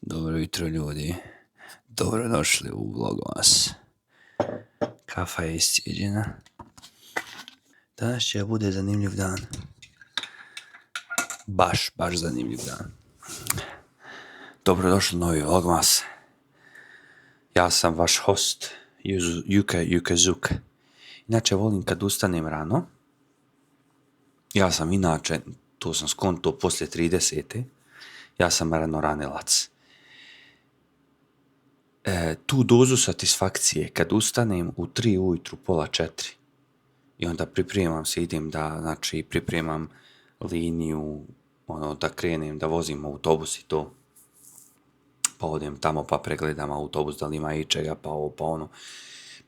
Dobro jutro ljudi, dobrodošli u Vlogmas. Kafa je iscijeđena. Danas će bude zanimljiv dan. Baš zanimljiv dan. Dobrodošli u novi Vlogmas. Ja sam vaš host, Juke Zuk. Inače volim kad ustanem rano. Ja sam inače, to sam skonto poslije 30. Ja sam ranilac. Tu dozu satisfakcije kad ustanem u 3 ujutru, pola 4 i onda pripremam se, pripremam liniju, da krenem, da vozim autobus i to, pa odem tamo pa pregledam autobus da li ima ičega, pa ovo, pa ono,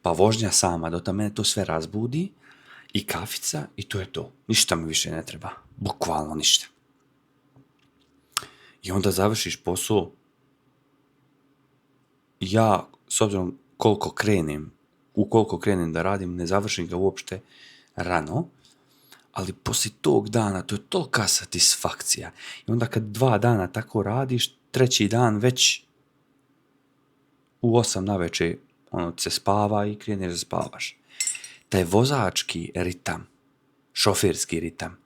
pa vožnja sama, da mene to sve razbudi i kafica i to je to, ništa mi više ne treba, bukvalno ništa. I onda završiš posao. Ja, s obzirom koliko krenem da radim, ne završim ga uopšte rano, ali poslije tog dana to je tolika satisfakcija. I onda kad 2 dana tako radiš, 3. dan već u 8 navečer se spava i kreneš da spavaš. Taj vozački ritam, šoferski ritam,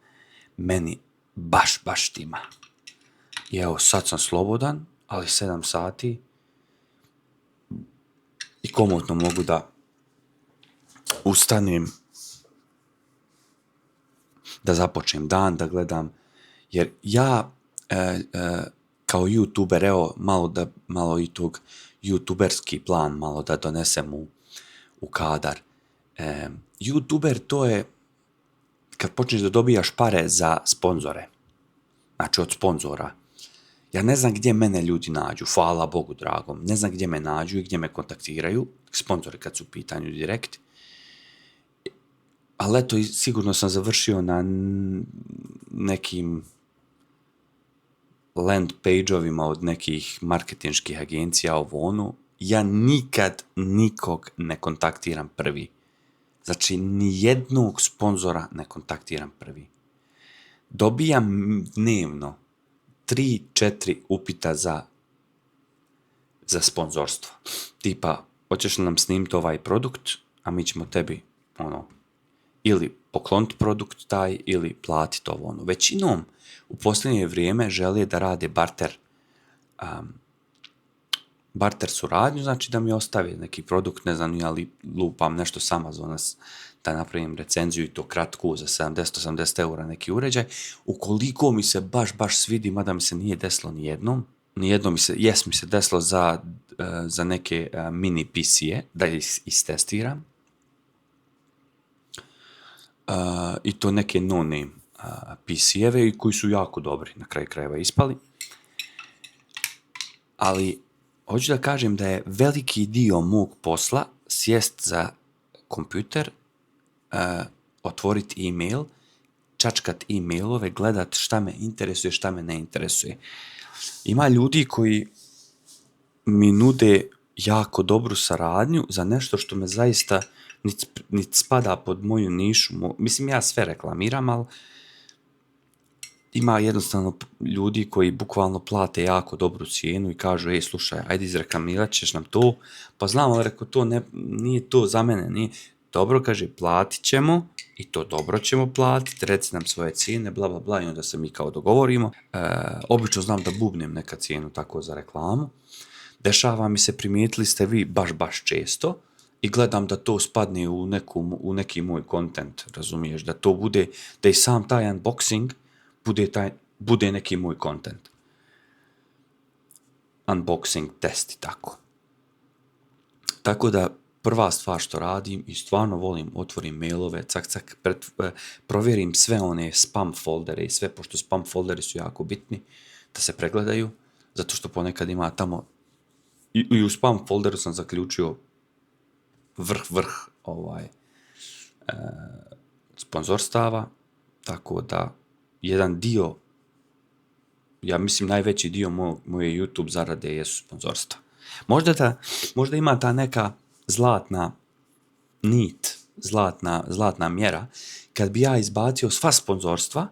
meni baš tima. I evo, sad sam slobodan, ali 7 sati i komotno mogu da ustanem, da započnem dan, da gledam, jer ja kao youtuber, evo malo i tog youtuberski plan malo da donesem u kadar. Youtuber to je kad počneš da dobijaš pare za sponzore, znači od sponzora. Ja ne znam gdje mene ljudi nađu, hvala Bogu dragom, ne znam gdje me nađu i gdje me kontaktiraju, sponzori kad su u pitanju direkt. Ali eto, sigurno sam završio na nekim land page-ovima od nekih marketinških agencija, ja nikad nikog ne kontaktiram prvi. Znači, nijednog sponzora ne kontaktiram prvi. Dobijam dnevno 3-4 upita za sponzorstvo. Tipa, hoćeš nam snimiti ovaj produkt, a mi ćemo tebi ili pokloniti produkt taj, ili platiti ovo. Većinom u posljednje vrijeme žele da rade barter suradnju, znači da mi ostavi neki produkt, ne znam, ali lupam nešto s Amazona, da napravim recenziju i to kratku za 70-80 eura neki uređaj. Ukoliko mi se baš svidi, mada mi se nije desilo nijednom mi se desilo za neke mini PC-e, da ih istestiram. I to neke no-name PC-eve koji su jako dobri, na kraju krajeva ispali. Ali hoću da kažem da je veliki dio mog posla sjest za kompjuter, otvoriti e-mail, čačkat e-mailove, gledat šta me interesuje, šta me ne interesuje. Ima ljudi koji mi nude jako dobru saradnju za nešto što me zaista niti spada pod moju nišu. Mislim, ja sve reklamiram, ali ima jednostavno ljudi koji bukvalno plate jako dobru cijenu i kažu, slušaj, ajde izreklamirat ćeš nam to, pa znam, ali rekao, to nije to za mene, nije. Dobro, kaže, platit ćemo i to dobro ćemo platiti, reci nam svoje cijene, bla, bla, bla, i onda se mi kao dogovorimo. Obično znam da bubnem neka cijenu tako za reklamu. Dešava mi se, primijetili ste vi baš često, i gledam da to spadne u neki moj content, razumiješ, da to bude, da i sam taj unboxing bude neki moj content. Unboxing test i tako. Tako da prva stvar što radim i stvarno volim, otvorim mailove, cak, provjerim sve one spam foldere i sve, pošto spam folderi su jako bitni da se pregledaju, zato što ponekad ima tamo, i u spam folderu sam zaključio vrh sponzorstava, tako da jedan dio, ja mislim najveći dio moje YouTube zarade jesu sponzorstva. Možda ima ta neka zlatna nit, zlatna mjera, kad bi ja izbacio sva sponzorstva,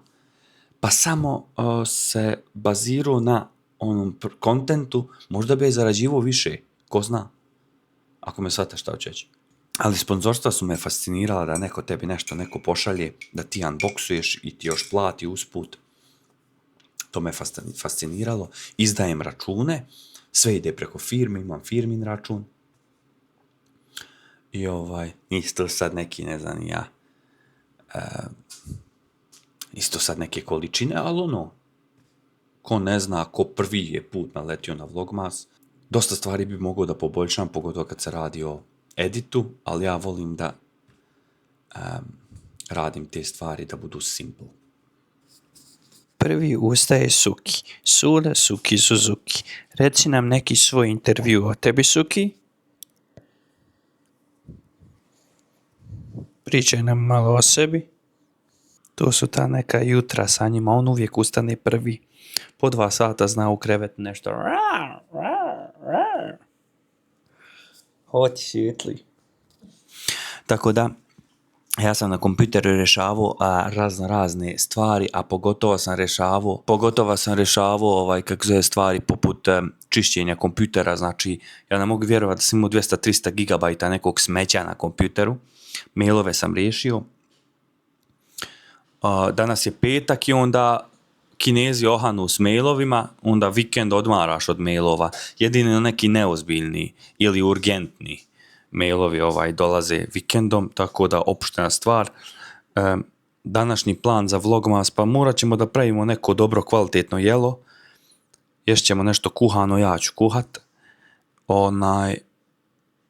pa samo se bazirao na onom kontentu, možda bi je zarađivao više, ko zna, ako me shvataš šta hoću reći. Ali sponzorstva su me fascinirala da neko tebi nešto neko pošalje, da ti unboxuješ i ti još plati usput. To me fasciniralo. Izdajem račune, sve ide preko firme, imam firmin račun. I isto sad neki, ne znam ja, isto sad neke količine, ali ko ne zna, ko prvi je put naletio na Vlogmas, dosta stvari bi mogao da poboljšam, pogotovo kad se radi o editu, ali ja volim da radim te stvari da budu simple. Prvi ustaje Suki. Sule, Suki, Suzuki. Reci nam neki svoj intervju o tebi, Suki. Pričaj nam malo o sebi. To su ta neka jutra sa njima. On uvijek ustane prvi. Po 2 sata zna u krevet nešto. Hoći svijetli. Tako da, ja sam na kompjuteru rješavao razne stvari, a pogotovo sam rješavao kako zove stvari poput čišćenja kompjutera. Znači, ja ne mogu vjerovati da sam imao 200-300 gigabajta nekog smeća na kompjuteru. Mailove sam riješio. Danas je petak i onda Kinezi ohanu s mailovima, onda vikend odmaraš od mailova. Jedino neki neozbiljni ili urgentni mailovi dolaze vikendom, tako da opuštena stvar. Današnji plan za Vlogmas, pa morat ćemo da pravimo neko dobro kvalitetno jelo. Ješćemo nešto kuhano, ja ću kuhat.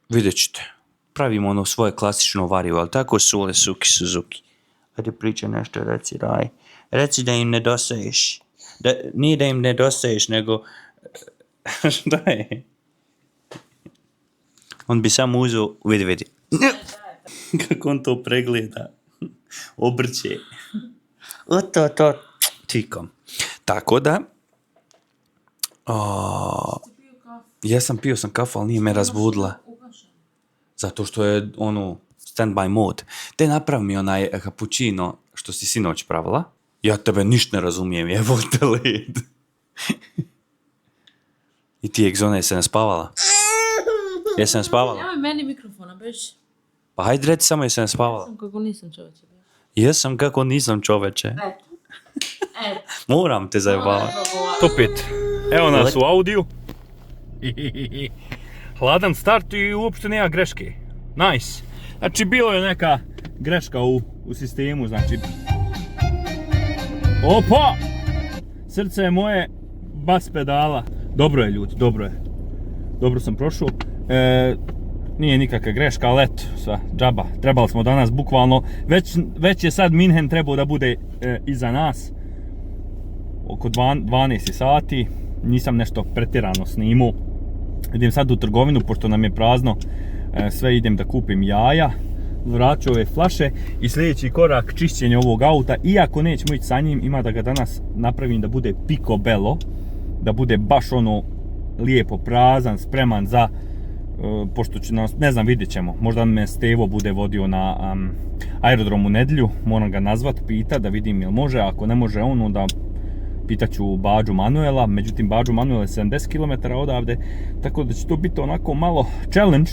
Vidjet ćete. Pravimo svoje klasično varivo, ali tako Sule, Suki, Suzuki. Ajde pričaj nešto, reci Raj. Reci da im nedostaješ. Nije da im nedostaješ, nego... Šta je? On bi samo uzeo... Vidi. Kako on to pregleda. Obrće. To. Tikom. Tako da... Pio sam kafu, ali nije me razbudila. Zato što je stand-by mode. Te napravi mi onaj cappuccino što si sinoć pravila. Ja tebe ništa ne razumijem, jebote led. I ti egzone se ne spavala? Jesam spavala? Nemoj meni mikrofona, beš. Pa hajde reci samo jesam spavala. Jesam kako nisam čoveče. Jesam kako nisam čoveče. Eto. Moram te zajebavati. To 5. Evo nas u audiju. Hladan start i uopšte nema greške. Nice. Znači, bilo je neka greška u sistemu, znači... Opa! Srce je moje, bas pedala. Dobro je, ljudi, dobro je. Dobro sam prošao. Nije nikakva greška, ali eto, sva, džaba. Trebali smo danas, bukvalno, već je sad Minhen trebao da bude iza nas. Oko 12 sati. Nisam nešto pretjerano snimao. Idem sad u trgovinu, pošto nam je prazno. Sve idem da kupim jaja, vraću ove flaše i sljedeći korak čišćenje ovog auta, iako nećemo ići sa njim, ima da ga danas napravim da bude picobello, da bude baš lijepo prazan, spreman za, pošto će nas, ne znam, vidjet ćemo, možda me Stevo bude vodio na aerodromu nedjelju, moram ga nazvat, pita da vidim jel može, ako ne može on, onda pitaću Bađu Manuela, međutim Bađu Manuel je 70 km odavde, tako da će to biti onako malo challenge,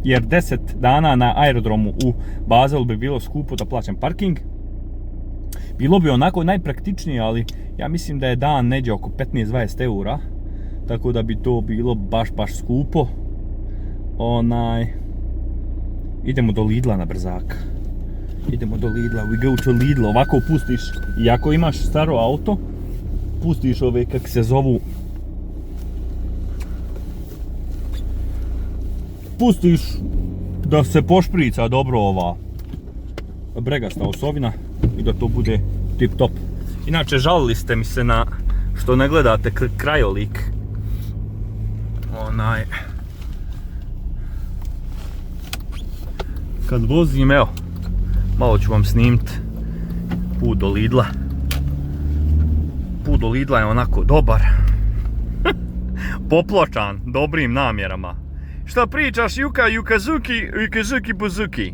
jer 10 dana na aerodromu u Baselu bi bilo skupo da plaćam parking. Bilo bi onako najpraktičnije, ali ja mislim da je dan neđe oko 15-20 eura, tako da bi to bilo baš skupo. Idemo do Lidla na brzaka. Idemo do Lidla, we go to Lidl. Ovako pustiš, i ako imaš staro auto, pustiš ove, kak se zovu, pustiš da se pošprica dobro ova bregasta osovina i da to bude tip top. Inače, žalili ste mi se na što ne gledate krajolik. Kad vozim, evo, malo ću vam snimit put do Lidla. Put do Lidla je onako dobar. Popločan dobrim namjerama. Šta pričaš, Yukazuki Buzuki?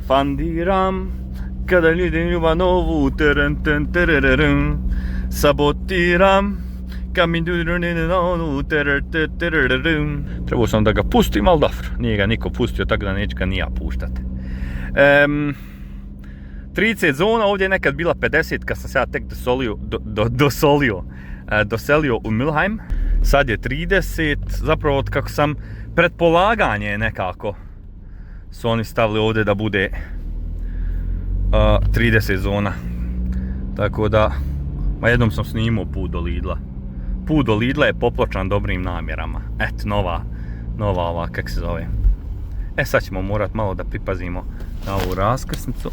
Fandiram, kada ljubim Ljubanovu, sabotiram, Trebao sam da ga pustim, ali dobro, nije ga niko pustio, tako da neću ga ni ja puštat. 30 zona, ovdje je nekad bila 50 kad sam se ja tek doselio u Mülheim. Sad je 30, zapravo od kako sam pretpolaganje nekako su oni stavili ovdje da bude 30 zona. Tako da, jednom sam snimao put do Lidla. Put do Lidla je popločan dobrim namjerama. Eto, nova ova, kak se zove. Sad ćemo morat malo da pripazimo na ovu raskrsnicu.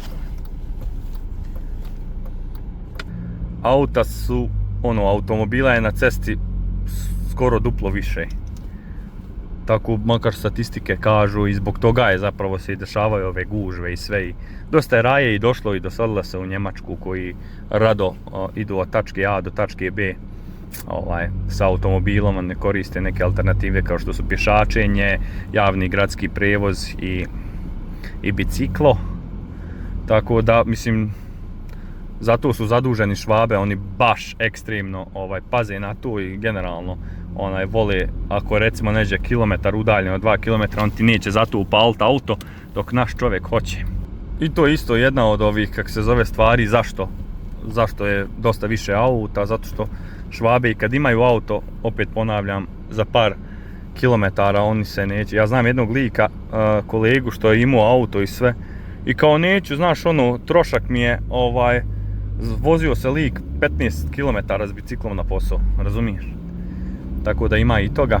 Auta su, automobila je na cesti skoro duplo više. Tako makar statistike kažu i zbog toga je zapravo se i dešavaju ove gužve i sve. Dosta je raje i došlo i dosadilo se u Njemačku koji rado idu od tačke A do tačke B sa automobilom, a ne koriste neke alternative kao što su pješačenje, javni gradski prevoz i biciklo. Tako da, mislim, zato su zaduženi Švabe, oni baš ekstremno paze na to i generalno vole, ako recimo neđe kilometar udaljeno, 2 km, on ti neće zato upaliti auto, dok naš čovjek hoće. I to je isto jedna od ovih, kak se zove, stvari, zašto je dosta više auta, zato što Švabe i kad imaju auto, opet ponavljam, za par kilometara oni se neće. Ja znam jednog lika, kolegu što je imao auto i sve, i kao neću, znaš, trošak mi je, vozio se lik 15 km s biciklom na posao, razumiješ? Tako da ima i toga.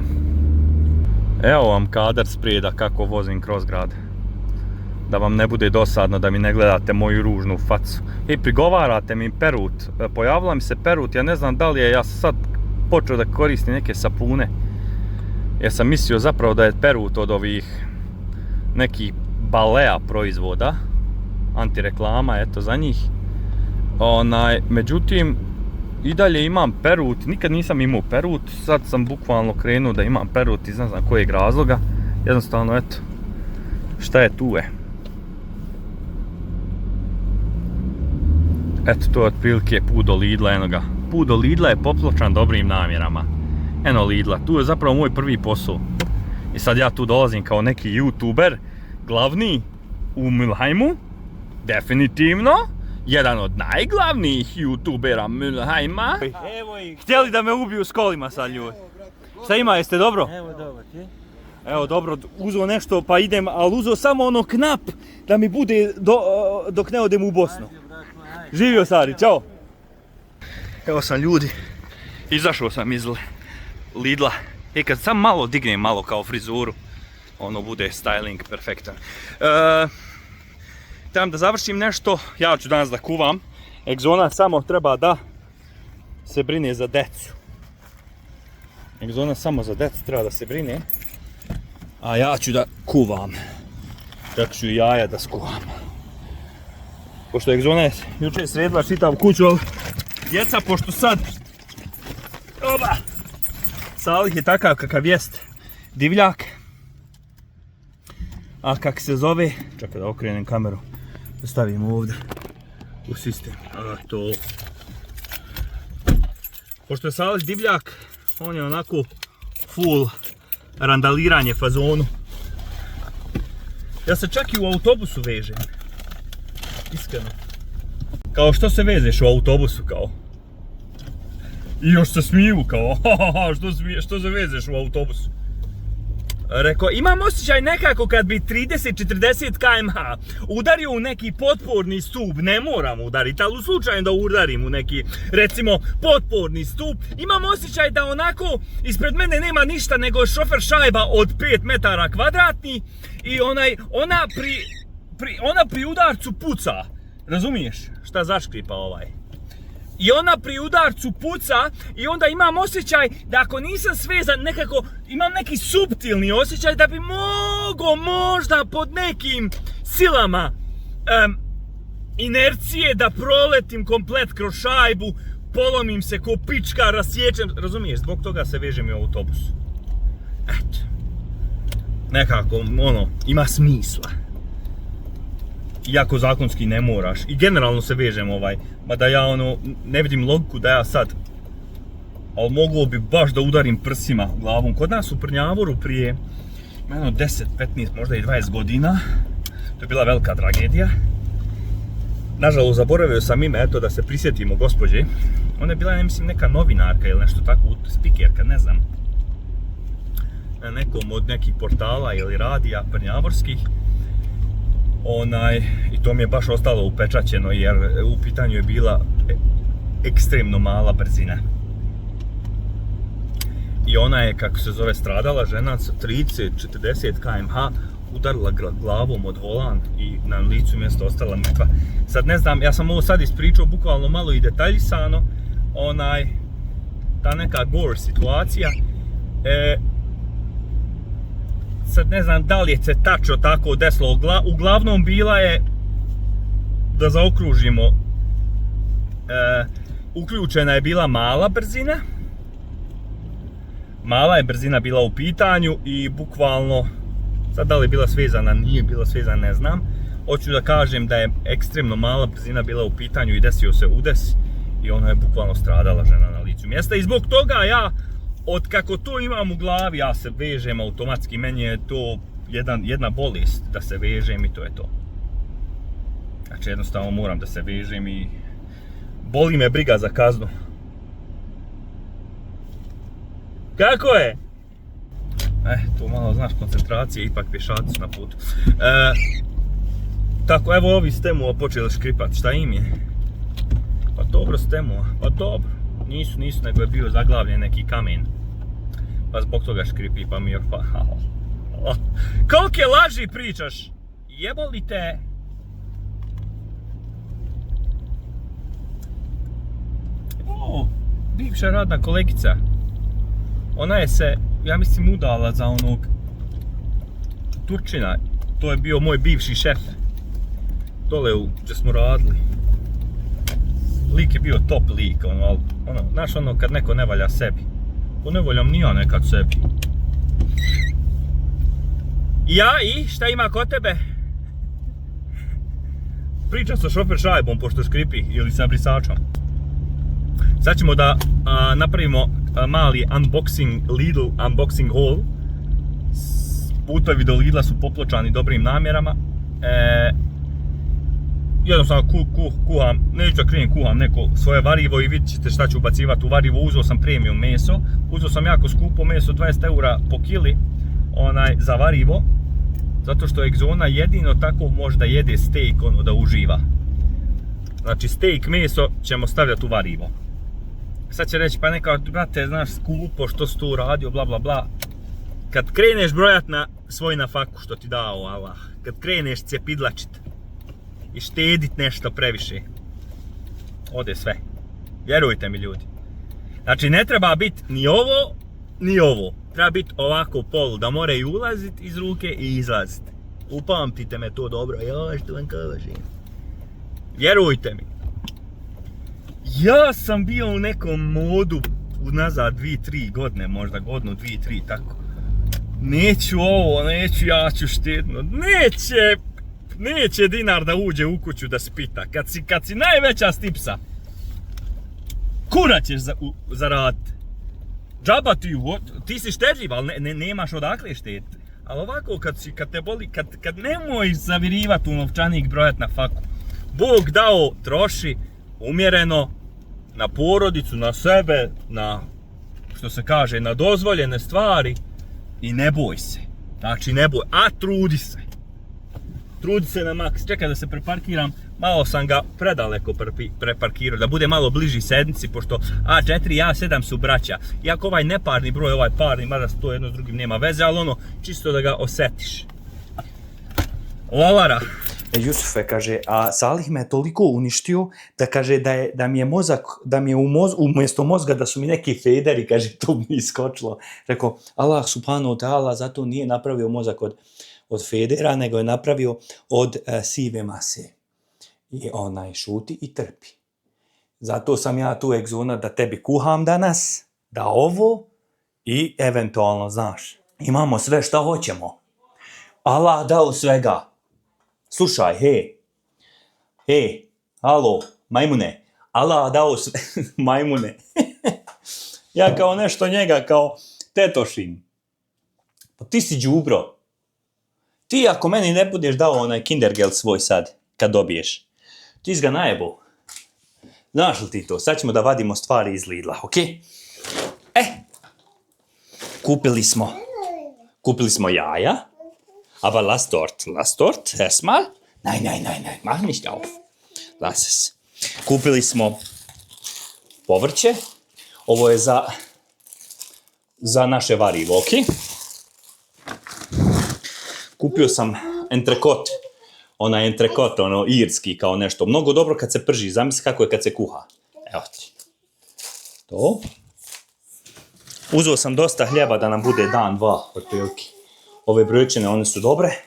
Evo vam kadar sprijeda kako vozim kroz grad. Da vam ne bude dosadno, da mi ne gledate moju ružnu facu. Prigovarate mi Perut. Pojavila mi se Perut, ja ne znam da li je, ja sad počeo da koristim neke sapune. Ja sam mislio zapravo da je Perut od ovih nekih Balea proizvoda. Antireklama, eto, za njih. Međutim, i dalje imam Perut, nikad nisam imao Perut, sad sam bukvalno krenuo da imam Perut iz ne znam kojeg razloga. Jednostavno, eto, šta je tu je. Eto, to je otprilike put do Lidla, enoga. Put do Lidla je popločan dobrim namjerama. Eno Lidla, tu je zapravo moj prvi posao. I sad ja tu dolazim kao neki YouTuber, glavni u Mülheimu, definitivno. Jedan od najglavnijih YouTubera Mülheima. Evo ih. Htjeli da me ubiju s kolima sad ljudi. Šta ima, jeste dobro? Evo dobro, ti? Evo dobro, uzeo nešto pa idem, ali uzeo samo knap da mi bude dok ne odem u Bosnu. Živio Sari, čao! Evo sam ljudi, izašao sam iz Lidla. Kad sam malo dignem malo kao frizuru, bude styling perfektan. Trebam da završim nešto, ja ću danas da kuvam. Egzona samo treba da se brine za decu. Egzona samo za decu treba da se brine. A ja ću da kuvam. Tako ću i jaja da skuvam. Pošto Egzona je jučer sredila čitavu kuću, ali djeca, pošto sad Salih je takav kakav jest, divljak. A kak se zove, čekaj da okrenem kameru, da stavim ovdje u sistem. To. Pošto je Salih divljak, on je onako full randaliranje fazonu. Ja se čak i u autobusu vežem. Iskreno. Kao što se vezeš u autobusu kao? I još se smiju kao, što se vezeš u autobusu? Rekao, imam osjećaj nekako kad bi 30-40 km/h udario u neki potporni stup, ne moram udariti, ali u slučaju da udarim u neki, recimo, potporni stup, imam osjećaj da onako ispred mene nema ništa nego šofer šajba od 5 metara kvadratni i ona pri udarcu puca, razumiješ šta zaškripa ovaj? I ona pri udarcu puca i onda imam osjećaj da ako nisam svezan nekako, imam neki suptilni osjećaj da bi mogao možda pod nekim silama inercije da proletim komplet kroz šajbu, polomim se ko pička, rasječem, razumiješ, zbog toga se vežem i u autobusu. Eto. Nekako, ima smisla. Iako zakonski ne moraš. I generalno se vežem mada ja ne vidim logiku da ja sad ali mogao bi baš da udarim prsima glavom. Kod nas u Prnjavoru prije 10, 15, možda i 20 godina, to je bila velika tragedija. Nažalost, zaboravio sam ime, eto da se prisjetimo gospođe. Ona je bila, ja mislim, neka novinarka ili nešto tako, spikerka, ne znam. Na nekom od nekih portala ili radija prnjavorskih. I to mi je baš ostalo upečaćeno jer u pitanju je bila ekstremno mala brzina. I ona je, kako se zove, stradala, žena sa 30-40 km/h, udarila glavom od volan i na licu mjesta ostala mrtva. Sad ne znam, ja sam ovo sad ispričao bukvalno malo i detaljisano, ta neka gore situacija. Sad ne znam da li je se tačno tako desilo, uglavnom bila je, da zaokružimo, uključena je bila mala brzina. Mala je brzina bila u pitanju i bukvalno, sad da li je bila svezana, nije bila svezana, ne znam. Hoću da kažem da je ekstremno mala brzina bila u pitanju i desio se udes i ona je bukvalno stradala, žena, na licu mjesta. I zbog toga ja, od kako to imam u glavi, ja se vežem automatski, meni je to jedna bolest da se vežem i to je to. Znači jednostavno moram da se vežem i boli me briga za kaznu. Kako je? To malo, znaš, koncentracije, ipak pješaci su na putu. Tako, evo ovi s Temua počeli škripat, šta im je? Pa dobro s Temua, pa dobro. Nisu, nego je bio zaglavljen neki kamen. Pa zbog toga škripi, pa mi je pa... Kolike laži pričaš? Jeboli te! Bivša radna kolegica. Ona je se, ja mislim, udala za onog Turčina. To je bio moj bivši šef. Dole gdje smo radili. Lik je bio top lik, znaš kad neko ne valja sebi. To ne voljam ni ja nekad sebi. I šta ima kod tebe? Pričam sa šofer šajbom pošto škripi ili sa brisačom. Sad ćemo da napravimo mali Lidl unboxing haul. Putovi do Lidla su popločani dobrim namjerama. Jednostavno kuham, neću da krijem, kuham neko svoje varivo i vidjet ćete šta ću ubacivati u varivo. Uzeo sam premium meso, uzeo sam jako skupo meso, 20 € po kili za varivo. Zato što Exona jedino tako možda jede steak, da uživa. Znači steak meso ćemo stavljati u varivo. Sad će reći, pa neka, brate, znaš, skupo, što si tu uradio, bla bla bla. Kad kreneš brojat na svoj nafaku što ti dao Allah, kad kreneš cepidlačit i štedit nešto previše, ode sve. Vjerujte mi, ljudi. Znači, ne treba biti ni ovo, ni ovo. Treba biti ovako polu, da more i ulazit iz ruke i izlazit. Upamtite me to dobro, ja što vam kažem. Vjerujte mi. Ja sam bio u nekom modu nazad 2-3 godine, možda godinu, 2-3, tako. Neću ovo, ja ću štedno. Neće dinar da uđe u kuću da spita. Kad si najveća stipsa, kuna ćeš zaraditi. Džaba ti si štedljiv, ali nemaš odakle štediti. Ali ovako kad te boli, kad nemoj zavirivati u novčanik, brojat na faku. Bog dao, troši umjereno na porodicu, na sebe, na, što se kaže, na dozvoljene stvari i ne boj se. Znači ne boj, a trudi se. Trudi se na maks. Čekaj da se preparkiram, malo sam ga predaleko preparkirao, da bude malo bliži sednici, pošto A4 i A7 su braća. Iako ovaj neparni broj, ovaj parni, mada to jedno s drugim nema veze, ali čisto da ga osjetiš. Lolara. Jusufe, kaže, a Salih me je toliko uništio da kaže da mi je mozak, umjesto mozga da su mi neki federi, kaže, to mi iskočilo. Rekao, Allah subhanahu wa ta'ala zato nije napravio mozak od federa, nego je napravio od sive mase. I onaj šuti i trpi. Zato sam ja tu Exona da tebi kuham danas, da ovo i eventualno, znaš, imamo sve što hoćemo. Allah dao svega. Slušaj, hej, alo, majmune, Allah dao sve, majmune, Ja kao nešto njega kao tetošim. Pa ti si đubro. Ti ako meni ne budeš dao onaj Kindergeld svoj sad, kad dobiješ, ti si ga najebo. Znaš li ti to? Sad ćemo da vadimo stvari iz Lidla, okej? Kupili smo jaja. Aber lass dort, erstmal. Nein, mach nicht auf. Lass es. Kupili smo povrće. Ovo je za naše varivo, okej? Kupio sam entrecot. Onaj entrecot, ono irski kao nešto. Mnogo dobro kad se prži. Zamisli kako je kad se kuha. Evo ti. To. Uzeo sam dosta hljeba da nam bude dan, dva, otprilike. Ove brojčine, one su dobre.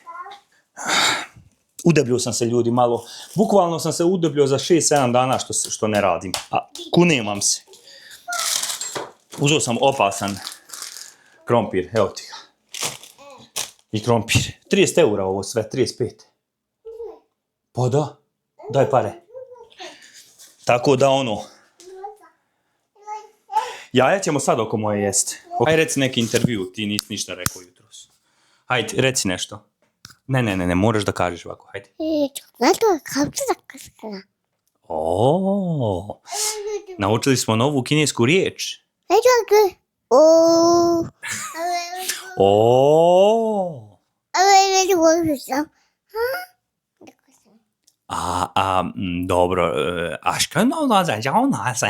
Udebljio sam se, ljudi, malo. Bukvalno sam se udebljio za 6-7 dana što ne radim. A kunem vam se. Uzeo sam opasan krompir, evo ti ga. I krompir. 30 eura ovo sve, 35. Pa da, daj pare. Tako da ono... Jaja ćemo sad oko moje jest. Aj reci neki intervju, ti nisi ništa rekao jutros. Hajde, reci nešto. Ne, moraš da kažeš ovako, hajde. O, naučili smo novu kinesku riječ. O. Dobro, a što no za žao se?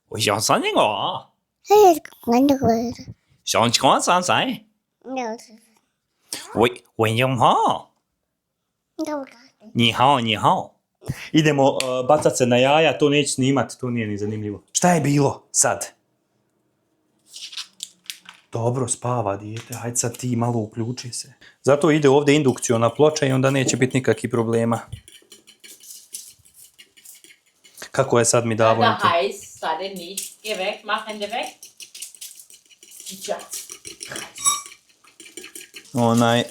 我想三个，想穿三歳。我用好。你好。Idemo bacat se na jaja, to neću snimat, to nije ni zanimljivo. Šta je bilo sad? Dobro, spava dijete, hajde sad ti malo uključi se. Zato ide ovdje indukciona ploča i onda neće biti nikakvih problema. Kako je sad mi davo? Da heiß, sei nicht. Geh weg, mach Hände weg. Ja. Onaj,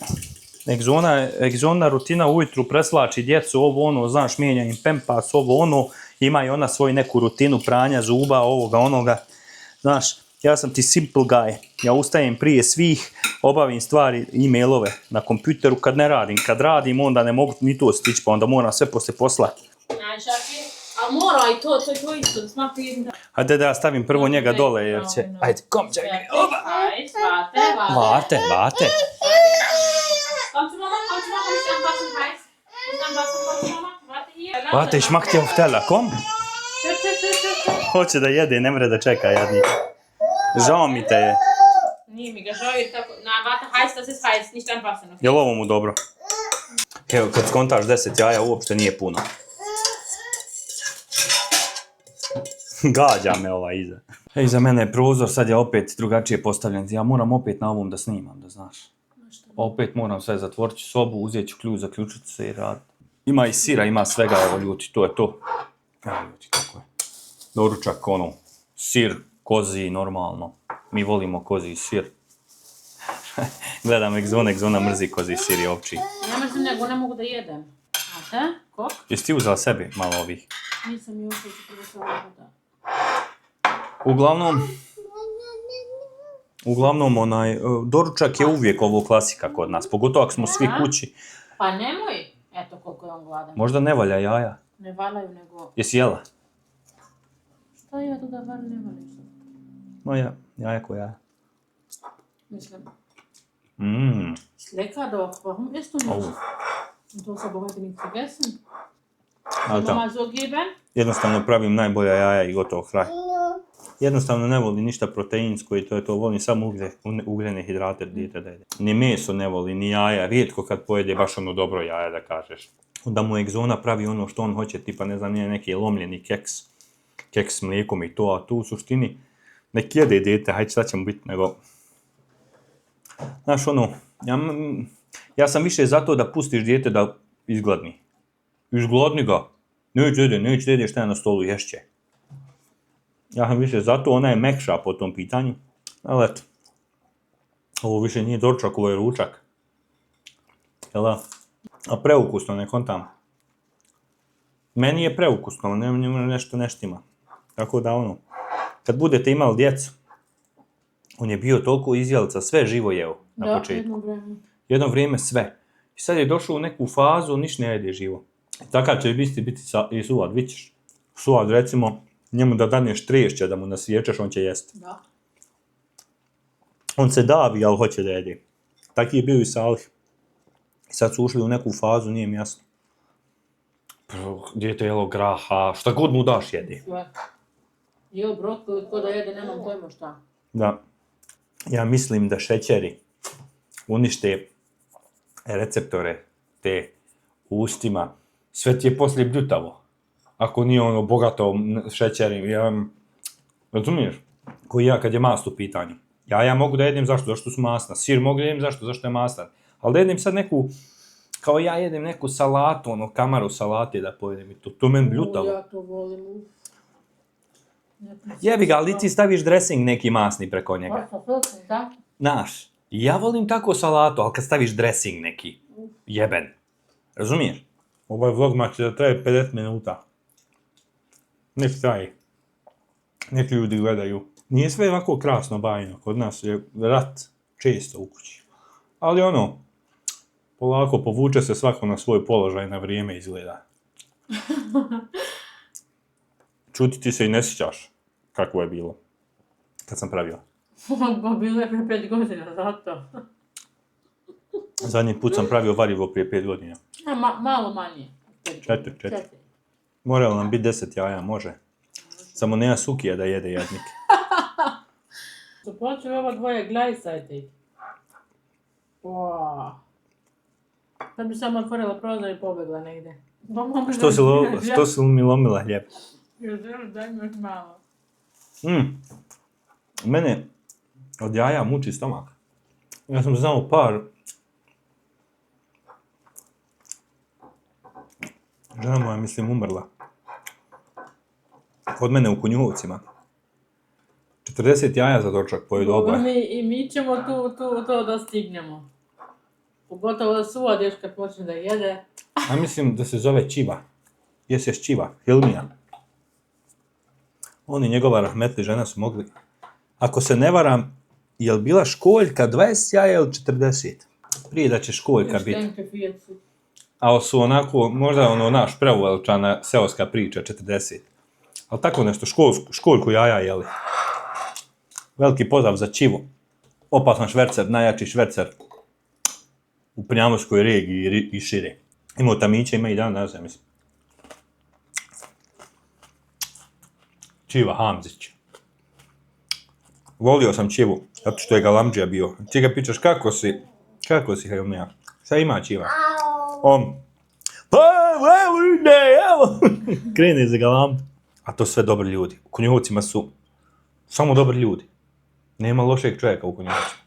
egzona rutina ujutru preslači djecu, ovo ono, znaš, mijenja im pempas, ovo ono, ima i ona svoju neku rutinu pranja zuba, ovoga, onoga. Znaš, ja sam ti simple guy, ja ustajem prije svih, obavim stvari, e-mailove na kompjuteru kad ne radim. Kad radim, onda ne mogu ni to stići, pa onda moram sve poslije posla. A mora i to isto, smak vidim da... Hajde da ja stavim prvo njega dole, jer će... Ajde, kom, čekaj, oba! Vate. Komm zu Mama, nicht anfassen, heiß. Nicht anfassen, komm zu Mama, warte hier. Vate, ich mach dir auf Teller, kom! Hoće da jede, ne mre da čeka, jadnik. Žao mi te je. Nije mi ga žao jer tako... Na, warte, heiß, das ist heiß, nicht anfassen. Okay? Jel ovo mu dobro? Evo, kad skontaš 10 jaja, uopšte nije puno. Gađa me ova iza. Ej, za mene je prozor, sad je opet drugačije postavljen. Ja moram opet na ovom da snimam, da znaš. Opet moram sve zatvorit ću sobu, uzet ću ključ, zaključit se i raditi. Ima i sira, ima svega, evo ljudi, to je to. Evo ljudi, kako je. Doručak, ono, sir, kozi, normalno. Mi volimo kozi i sir. Gledam egzona mrzi kozi, sir i ovči. Ja mrzim nego ne mogu da jedem. A te? Kok? Jesi ti uzela sebi malo ovih? Nisam još da se da. Uglavnom, doručak je uvijek ovo klasika kod nas, pogotovo ako smo svi kući. Pa nemoj, eto koliko je on gladan. Možda ne valja jaja. Ne valjaju nego... Jesi jela? Šta ja tu da bar ne valjaju? No ja, jaja ko jaja. Mislim. Ist lecker doch, warum isst du nicht? Oh. Du hast aber heute nichts vergessen. Ali Mal so geben? Jednostavno pravim najbolja jaja i gotovo kraj. Jednostavno ne voli ništa proteinsko i to je to, volim samo ugljene hidrate dijete da jede. Ni meso ne voli, ni jaja, rijetko kad pojede baš ono dobro jaja da kažeš. Onda mu egzona pravi ono što on hoće, tipa ne znam, nije neki lomljeni keks s mlijekom i to, a tu u suštini nek jede dijete, hajde šta će mu biti, nego... Znaš ono, ja sam više zato da pustiš dijete da izgladni. Izgladni ga, neće da jede šta je na stolu, ješće. Ja sam više zato, ona je mekša po tom pitanju, ali eto, ovo više nije doručak, ovo je ručak. Jel da? A preukusno, ne kontam. Meni je preukusno, nešto neštima. Tako da ono, kad budete imali djecu, on je bio toliko izjelica, sve živo jeo na početku. Jedno vrijeme sve. I sad je došao u neku fazu, ništa ne jede živo. Takav će biti i suvad, vidiš. Suvad, recimo, njemu da daneš trešća, da mu nasiječeš, on će jesti. Da. On se davi, ali hoće da jede. Taki je bio i Salih. Sad su ušli u neku fazu, nije mi jasno. Dijete jelo graha, šta god mu daš jede. Sve. Jel brokoli, ko da jede, nemam pojma šta. Da. Ja mislim da šećeri unište receptore te u ustima. Sve ti je poslije bljutavo. Ako nije ono bogato šećerim. Razumiješ? Koji ja kad je mast u pitanju. Ja mogu da jedem zašto? Zašto su masna. Sir mogu da jedem zašto? Zašto je mastan. Ali da jedem sad neku, kao ja jedem neku salatu, ono kamaru salate da pojedem i to meni bljutavo. Ja to volim. Jebi ga, ali ti staviš dressing neki masni preko njega. Da? Znaš, ja volim tako salatu, ali kad staviš dressing neki, jeben. Razumiješ? Ovaj vlog će da traje 50 minuta. Nek traje. Neki ljudi gledaju. Nije sve ovako krasno bajno, kod nas je rat često u kući. Ali ono, polako povuče se svako na svoj položaj, na vrijeme izgleda. Čuti ti se i ne sjećaš kako je bilo kad sam pravio. Pa bilo je pre 5 godina, zato. Zadnji put sam pravio varivo prije 5 godina. Malo manje. 4. Mora li nam biti 10 jaja? Može. Samo nema sukija da jede jadnik. Počeo ova dvoje glajsajte. Sad bi samo otvorila prozor i pobjegla negdje. Što si mi lomila hljeb? Daj mi još malo. Mene od jaja muči stomak. Ja sam znao par. Žena moja, mislim, umrla. Kod mene u Konjuhovcima. 40 jaja za dočak pojede oboje. I mi ćemo to da stignemo. Pogotovo da suvadeš kad počne da jede. A mislim da se zove Čiva. Jeseš Čiva, Hilmija. On i njegova rahmetli žena su mogli. Ako se ne varam, je li bila školjka 20 jaja ili 40? Prije da će školjka biti. A su onako, možda ono naš preuvelčana seoska priča, 40. Ali tako nešto, školjku jaja jeli. Veliki pozdrav za Čivu. Opasan švercer, najjači švercer u Prnjavorskoj regiji i šire. Imao tamiće, ima i dan danas, ja mislim. Čiva Hamzić. Volio sam Čivu, zato što je galamdžija bio. Ti ga pičaš kako si Helmija? Šta ima Čiva? On. Pa, evo ide, evo. Krene za galamdu. A to sve dobri ljudi. U Konjuhovcima su samo dobri ljudi. Nema lošeg čovjeka u Konjuhovcima.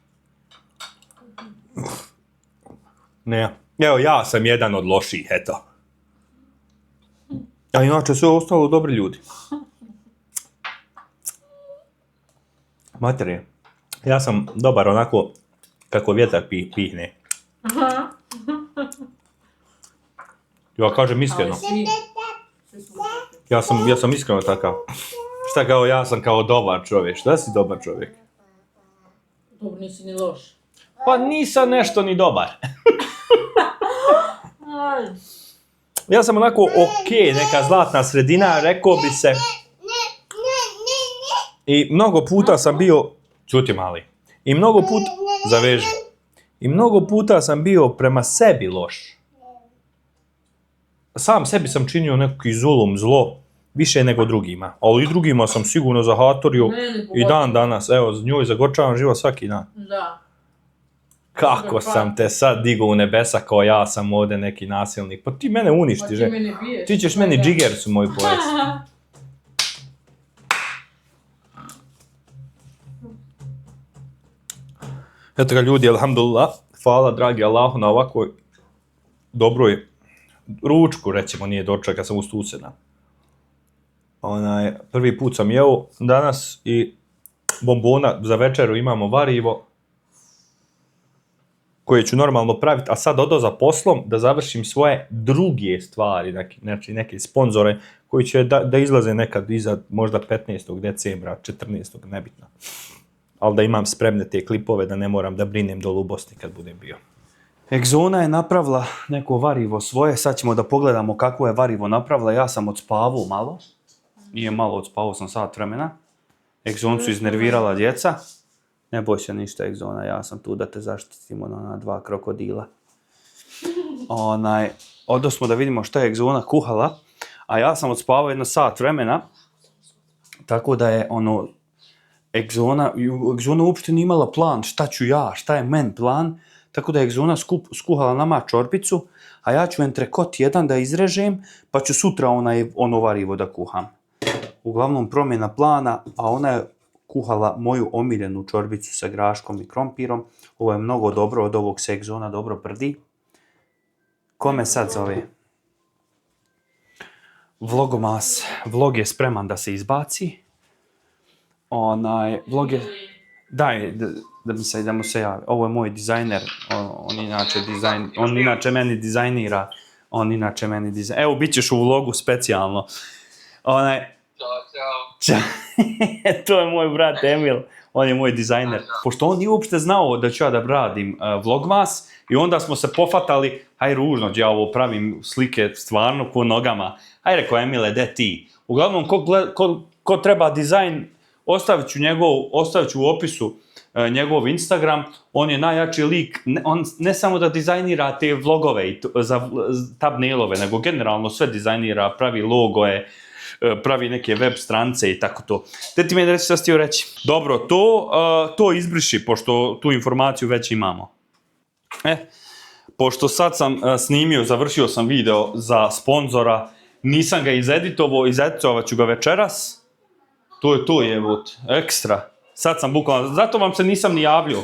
Ne. Evo, ja sam jedan od loših, eto. A inače sve ostalo dobri ljudi. Mater je. Ja sam dobar onako kako vjetar pihne. Ja kažem iskreno. Ja sam iskreno takav. Šta kao ja sam kao dobar čovjek? Šta si dobar čovjek? Dobro, nisi ni loš. Pa nisam nešto ni dobar. Ja sam onako okej, neka zlatna sredina, rekao bi se. I mnogo puta sam bio, čuti mali, i mnogo puta sam bio prema sebi loš. Sam sebi sam činio neki zulum, zlo, više nego drugima. Ali i drugima sam sigurno zahatorio i dan danas, evo, njoj zagorčavam život svaki dan. Da. Kako sam te sad digao u nebesa kao ja sam ovdje neki nasilnik. Pa ti mene uništiš. Ti ćeš meni džigersu moju pojesti. Eto ga ljudi, alhamdulillah, hvala dragi Allahu na ovakvoj dobroj ručku, recimo, nije doček, kad sam u suseda. Prvi put sam jeo danas i bombona za večeru imamo varivo koje ću normalno praviti, a sad odo za poslom da završim svoje druge stvari, znači neke sponzore koji će da izlaze nekad iza možda 15. decembra, 14. nebitno. Ali da imam spremne te klipove, da ne moram da brinem dolu u Bosni kad budem bio. Egzona je napravila neko varivo svoje, sad ćemo da pogledamo kako je varivo napravila. Ja sam odspavao malo, nije malo, odspavao sam sat vremena. Egzon su iznervirala djeca. Ne boj se ništa, Egzona, ja sam tu da te zaštitim od ona 2 krokodila. Odo smo da vidimo šta je Egzona kuhala, a ja sam odspavao jedno sat vremena, tako da je Egzona uopšte nije imala plan šta ću ja, šta je men plan, tako da je Egzona skuhala nama čorbicu, a ja ću entrekot jedan da izrežem, pa ću sutra ono varivo da kuham. Uglavnom promjena plana, a ona je kuhala moju omiljenu čorbicu sa graškom i krompirom. Ovo je mnogo dobro, od ovog se Egzona dobro prdi. Kome sad zove? Vlogomas. Vlog je spreman da se izbaci. Vlog je... Daj, da mu se javi. Ovo je moj dizajner. On inače meni dizajnira. Evo, bit ćeš u vlogu specijalno. Ćao. To je moj brat Emil. On je moj dizajner. Pošto on nije uopšte znao da ću ja da radim vlogmas, i onda smo se pofatali, haj ružno, ja ovo pravim slike stvarno ko nogama. Haj rekao, Emile, de ti? Uglavnom, ko treba dizajn, ostavit ću u opisu njegov Instagram. On je najjači lik, on ne samo da dizajnira te vlogove za thumbnailove, nego generalno sve dizajnira, pravi logoje, pravi neke web strance i tako to. Te ti meni reći šta si htio reći? Dobro, to izbriši, pošto tu informaciju već imamo. Pošto sad sam snimio, završio sam video za sponzora, nisam ga izeditovat ću ga večeras. To je to, ekstra. Sad sam bukvalno, zato vam se nisam ni javljao.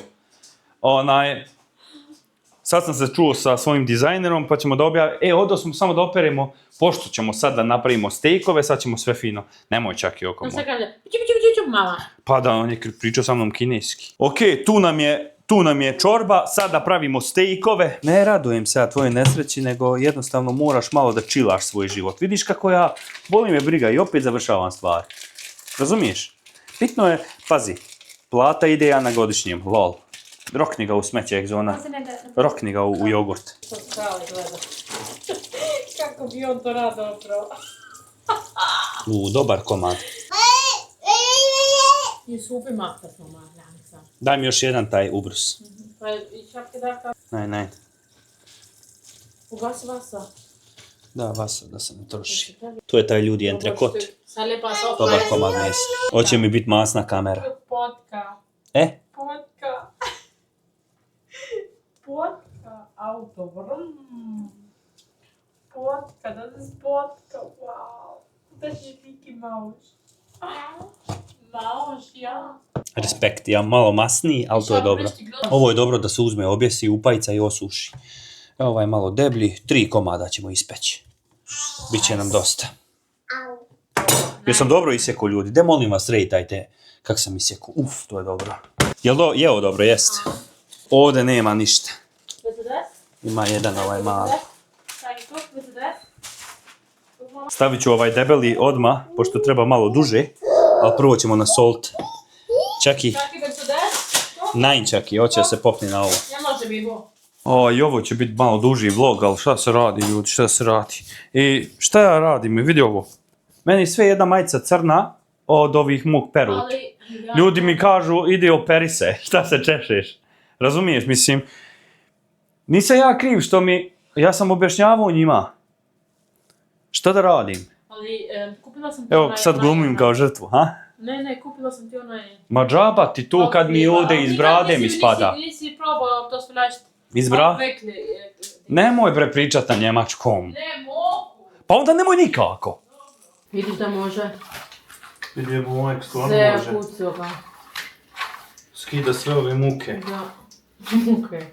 Sad sam se čuo sa svojim dizajnerom, pa ćemo da odo smo samo da operemo, pošto ćemo sad da napravimo stejkove, sad ćemo sve fino. Nemoj čak i oko moj. Pa da, on je pričao sa mnom kineski. Ok, tu nam je čorba, sad da pravimo stejkove. Ne radujem se ja tvojoj nesreći, nego jednostavno moraš malo da čilaš svoj život. Vidiš kako ja, boli me briga i opet završavam stvari. Razumiješ? Bitno je, pazi, plata ide ja na godišnjem, lol. Rokni ga u smeće, Egzona. Rokni ga u jogurt. Kako bi on to rado opravo. Dobar komad. I supi makta smo magljani sad. Daj mi još jedan taj ubrus. Pa i šapke daka. Naj. Ugasi vasa. Da, vasa, da se ne troši. To je taj ljudi entrekot. Sad lijepa sofa. Dobar komad mesa. Hoće mi biti masna kamera. Potka. Potka. Potka. Auto. Vrum. Potka. Das ist Potka. Wow. Das ist Mickey Mouse. Mouse, ja. Respekt, ja malo masniji, ali to je dobro. Ovo je dobro da se uzme, objesi, upajca i osuši. Ovaj malo deblji, 3 komada ćemo ispeći. Biće nam dosta. Jesam dobro isjekao, ljudi? De molim vas, rejtajte kak sam isjekao. To je dobro. Jeo dobro, jeste. Ovdje nema ništa. Ima jedan ovaj mali. Stavit ću ovaj debeli odmah, pošto treba malo duže, ali prvo ćemo nasolit. Čaki, najčaki, hoće se popni na ovo. I ovo će biti malo duži vlog, ali šta se radi, ljudi, šta se radi? I šta ja radim, vidi ovo. Meni sve jedna majica crna od ovih mog perut. Ljudi mi kažu, ide operi se, šta se češeš? Razumiješ, mislim, nisam ja kriv što ja sam objašnjavao njima. Šta da radim? Ali, kupila sam ti evo, sad glumim kao žrtvu, ha? Ne, kupila sam ti onaj... Ma džaba ti to kad mi ovdje iz brade mi spada. Nisi probao to splašiti. Iz brade? Nemoj bre pričat na njemačkom. Ne mogu. Pa onda nemoj nikako. Vidiš da može. Vidi, mojeg stvarno sve kucio ga. Skida sve ove muke. Da. Muke.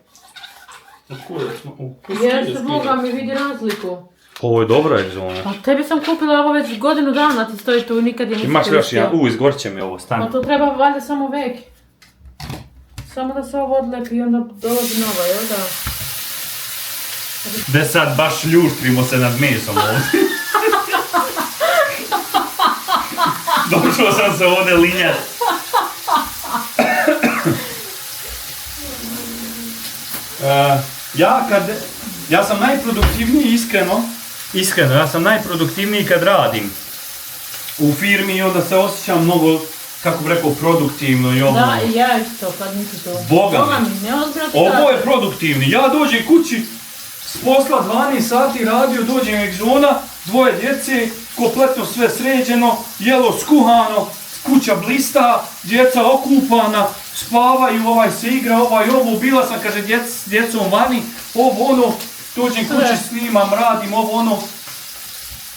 Jer Jeste, Boga mi vidi razliku. Ovo je dobra Egzona. Pa tebi sam kupila ovo već godinu dana, ti stoji tu, nikad je nisi imaš još jedan, izgorće mi ovo, stani. Pa to treba valjda samo vek. Samo da se ovo odlepi i onda dolazi nova, jel da? De sad baš ljuštrimo se nad mesom ovdje. Došao sam se ovdje linjati. Ja sam najproduktivniji iskreno, ja sam najproduktivniji kad radim u firmi i onda se osjećam mnogo, kako bi rekao, produktivno i ovo. Da, i ja isto, kad nisi to. Boga mi. Ne ozbiljno ti Ovo kažem. je produktivni. Ja dođem kući s posla 12 sati radio, dođem egzona, 2 djece, kompletno sve sređeno, jelo skuhano, kuća blista, djeca okupana, spavaju, ovaj se igra, ovaj ovo, bila sam, kaže, s djecom vani, ovo ono, dođem kući, snimam, radim, ovo ono.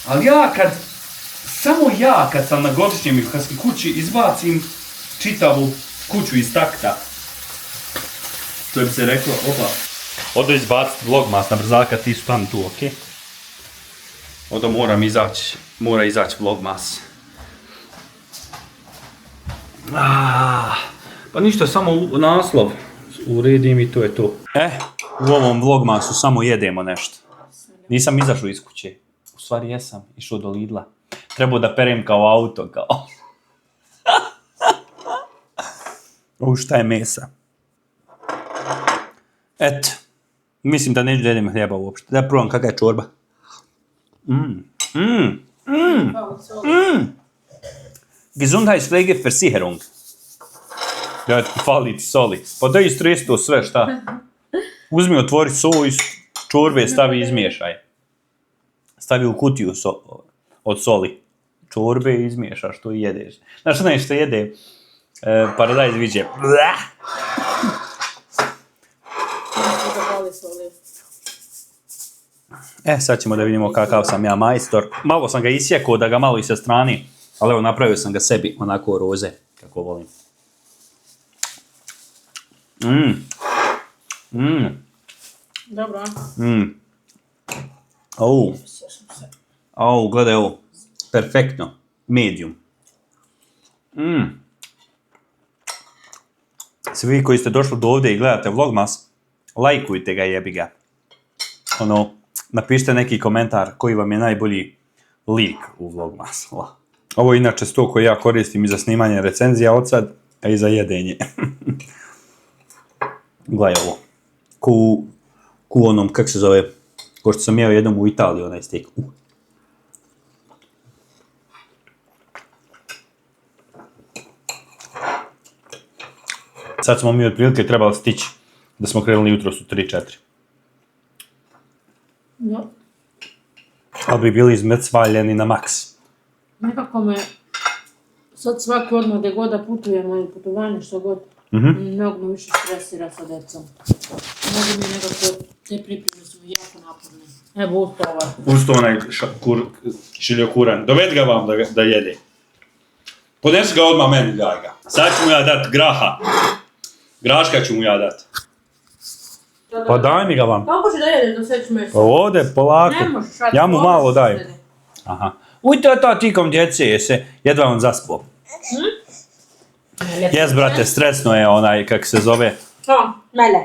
Ali samo ja kad sam na godišnjem ili kad sam kući, izbacim čitavu kuću iz takta. Što bi se reklo, opa. Odo izbaciti vlogmas na brzaka, ti su tam tu, okej? Odo mora izaći vlogmas. Pa ništa, samo naslov uredim i to je to. U ovom vlogmasu samo jedemo nešto. Nisam izašao iz kuće. U stvari jesam, išao do Lidla. Trebao da perem kao auto, kao. Ovo šta je mesa? Eto. Mislim da neću da jedem hljeba uopšte. Da probam kakva je čorba. Gesundheitspflege Versicherung. Ja, fali ti soli. Pa da istresi to sve, šta? Uzmi, otvori so iz čorbe, stavi, izmiješaj. Stavi u kutiju od soli. Čorbe i izmiješaš to i jedeš. Znaš onaj što jede paradajz viđe. Sad ćemo da vidimo kakav sam ja majstor. Malo sam ga isjekao da ga malo i sa strani, ali evo napravio sam ga sebi onako roze, kako volim. Dobro, a? Gledaj ovo. Perfektno. Medium. Svi vi koji ste došli do ovdje i gledate vlogmas, lajkujte ga, jebi ga. Napišite neki komentar koji vam je najbolji lik u vlogmasu. Ovo je inače sto koji ja koristim i za snimanje recenzija od sad, a i za jedenje. Gledaj ovo. Ku onom, kak se zove, ko što sam jeo jednom u Italiji, onaj steak. Sad smo mi otprilike trebali stići, da smo krenuli jutros u 3-4. No. Ali bi bili izmrcvaljeni na maks. Nekako me, sad svaki odmah gdje god da putujemo ili putovanje, što god, mnogo me više stresira sa decom. Mnogo mi nekako, te pripreme su mi jako naporne. Evo, usto ovaj. Usto onaj šiljokuran. Dovedi ga vam da jede. Podnesi ga odmah meni, daj ga. Sad ću mu ja dat graha. Graška ću mu ja dat. Pa daj mi ga vam. Kako će da jedeš do sveći mesa? Ode, polako. Ne možeš, Ja mu malo daj. Aha. Uj, to tikom djece, jesi jedva on zaspao. Jes, brate, stresno je onaj, kak se zove. Mele.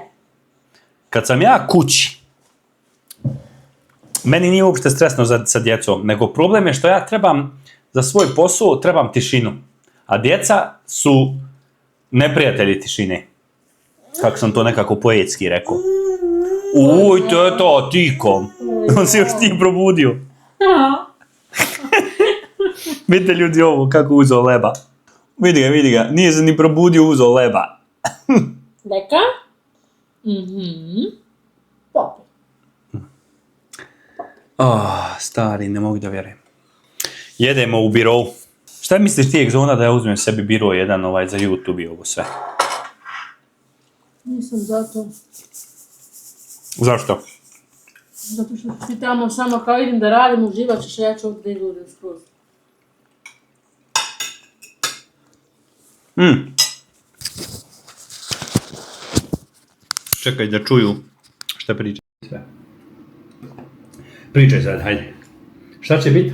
Kad sam ja kući, meni nije uopšte stresno sa djecom, nego problem je što ja trebam, za svoj posao, trebam tišinu. A djeca su neprijatelji tišine. Kako sam to nekako poetski rekao. Uj, to je to, tikom. On se još nije probudio. Vidite ljudi ovo, kako uzeo leba. Vidi ga, nije se ni probudio, uzeo leba. Deka? Popi. Stari, ne mogu da vjerujem. Jedemo u birou. Šta misliš ti, Egzona, da ja uzmem sebi biro jedan za YouTube i ovo sve? Nisam zato. Zašto? Zato što ti tamo samo kao idem da radim, uživat ćeš, a ja ću ovdje da izgledam skroz. Čekaj da čuju šta pričaj sve. Pričaj sad, hajde. Šta će biti?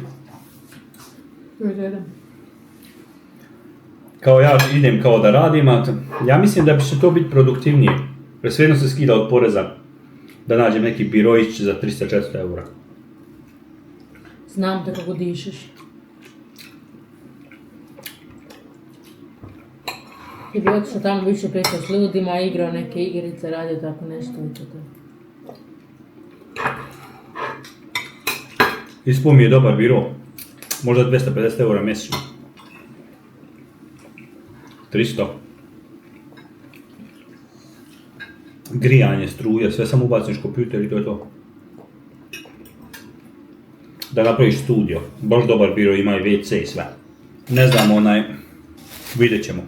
Kao ja idem kao da radim, a ja mislim da će to biti produktivnije. Jer svejedno se skida od poreza da nađem neki birojić za 300-400 eura. Znam te kako dišeš. Ti bi otišao tamo više pričao s ljudima, igrao neke igrice, radio tako nešto i to. Ispao mi je dobar biro. Možda 250 € mjesečno. 300. Grijanje, struje, sve samo ubaciš kompjuter i to je to. Da napraviš studio. Baš dobar biro, ima i WC i sve. Ne znam, vidjet ćemo.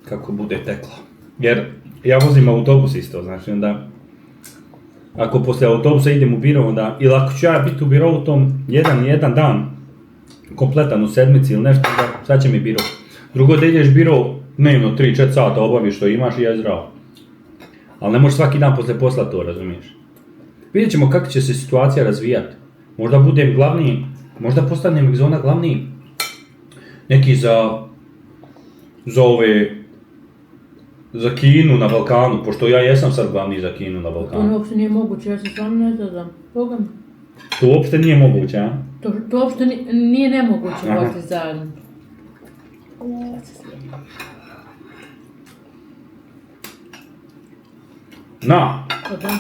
Kako bude teklo. Jer ja vozim autobus isto, znači onda ako poslije autobusa idem u biro, onda, ili ako ću ja biti u birovu tom jedan dan, kompletan u sedmici ili nešto, onda sad će mi biro. Drugo da ideš biro, dnevno 3-4 sata obaviš što imaš i ja je zdravo. Ali ne možeš svaki dan poslije posla to, razumiješ. Vidjet ćemo kako će se situacija razvijati. Možda budem glavni, možda postanem Exona glavni neki za Kinu na Balkanu, pošto ja jesam sad glavni za Kinu na Balkanu. To uopšte nije moguće, ja se stvarno ne znam. Boga mi. To uopšte nije moguće, a? To uopšte nije nemoguće postati zajedno. Na, Pa da.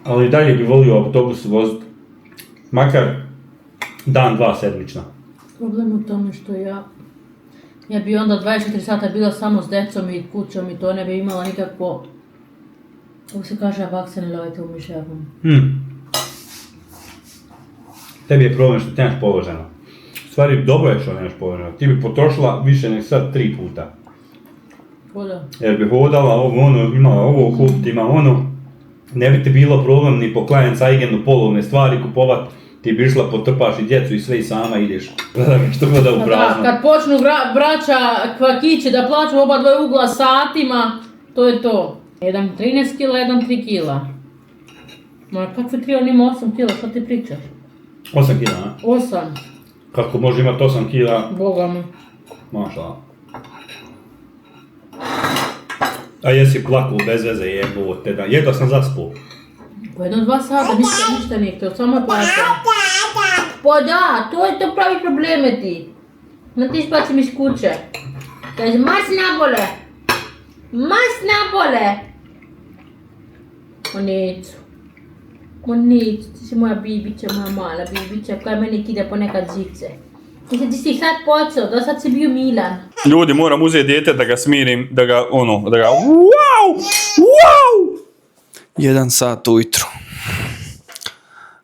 ali dalje bi volio autobus voziti. Makar dan, 2 sedmično. Problem u tome što ja bi onda 24 sata bila samo s decom i kućom i to ne bi imala nikakvo, kako se kaže, vaksen lojte u miševom. Tebi je problem što ti nemaš položeno. U stvari, dobro je što nemaš položeno. Ti bi potrošila više nek sad 3 puta. Voda. Jer bi hodala imala ovo kupiti, ima ono. Ne bi ti bilo problem ni po Kleinanzeigenu polovne stvari kupovat. Ti bi išla, potrpaš i djecu i sve i sama ideš. Gledam što gleda u prazno. Kad počnu braća kvakići da plaću oba dvoje ugla satima, to je to. Jedan 13 kila, jedan 3 kila. Ma kakve 3, on ima 8 kila, što ti pričaš? 8 kila, a? 8, Kako može imati 8 kila? boga mi. Mašala. A jesi plakao bez veze, jebote da. Jedva sam zaspao. Po 1-2 sata ništa nije htio, samo je plaćao. Pa da, to je to pravi probleme ti. No ti spacim iz kuće. Kaže, mas napole! Mas napole! Monicu, ti si moja bibića, moja mala bibića koja meni kide ponekad žice. Ti si sad počeo, do sad si bio Milan. Ljudi, moram uzeti dijete da ga smirim, da ga wow! 1 sat ujutro.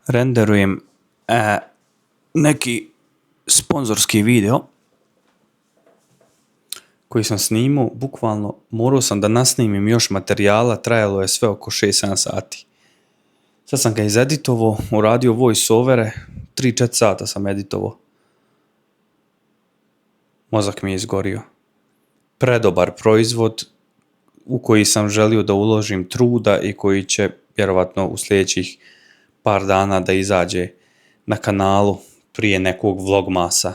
Renderujem neki sponzorski video koji sam snimao, bukvalno morao sam da nasnimim još materijala, trajalo je sve oko 6-7 sati. Sad sam ga izeditovao, uradio voice-overe, 3-4 sata sam editovao. Mozak mi je izgorio. Predobar proizvod u koji sam želio da uložim truda i koji će vjerovatno u sljedećih par dana da izađe na kanalu prije nekog vlogmasa.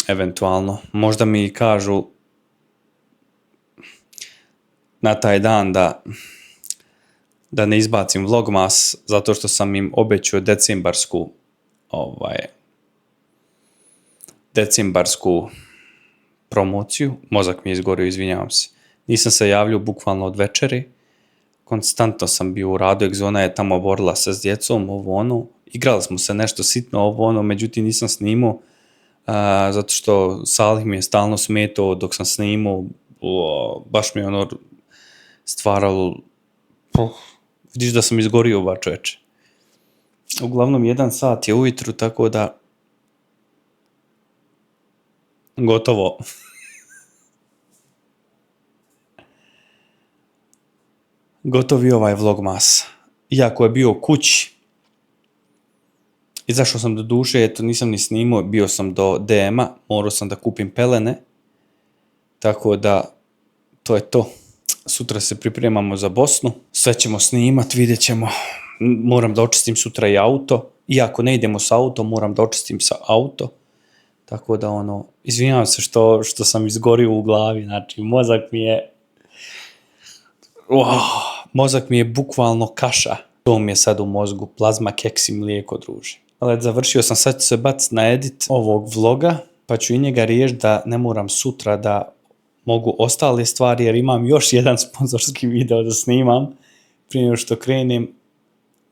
Eventualno. Možda mi kažu na taj dan da ne izbacim vlogmas zato što sam im obećao decembarsku promociju. Mozak mi je izgorio, izvinjavam se. Nisam se javljao bukvalno od večeri. Konstantno sam bio u radu, Exona je tamo borila se s djecom, Igrali smo se nešto sitno, međutim nisam snimao, zato što Salih mi je stalno smetao dok sam snimao, baš mi je stvaralo, vidiš da sam izgorio ba čoveče. Uglavnom 1 sat je ujutru, tako da gotovo. Gotovi ovaj vlogmas. Iako je bio kući, izašao sam do duše, eto nisam ni snimao, bio sam do DM-a, morao sam da kupim pelene, tako da to je to. Sutra se pripremamo za Bosnu, sve ćemo snimat, vidjet ćemo. Moram da očistim sutra i auto, iako ne idemo sa autom, moram da očistim sa auto, tako da izvinjavam se što sam izgorio u glavi, znači mozak mi je bukvalno kaša. To mi je sad u mozgu, plazma, keksi, mlijeko, druže. Ali završio sam, sad ću se baciti na edit ovog vloga pa ću i njega riješiti da ne moram sutra da mogu ostale stvari, jer imam još jedan sponzorski video da snimam prije nego što krenem.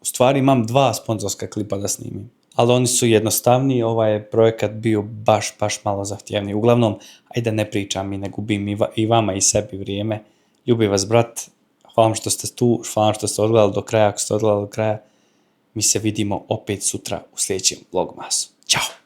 U stvari imam 2 sponzorska klipa da snimim, ali oni su jednostavniji, ovaj je projekat bio baš malo zahtjevniji. Uglavnom, ajde ne pričam i ne gubim i vama i sebi vrijeme. Ljubim vas, brat, hvala što ste tu, hvala što ste odgledali do kraja, ako ste odgledali do kraja. Mi se vidimo opet sutra u sljedećem vlogmasu. Ćao!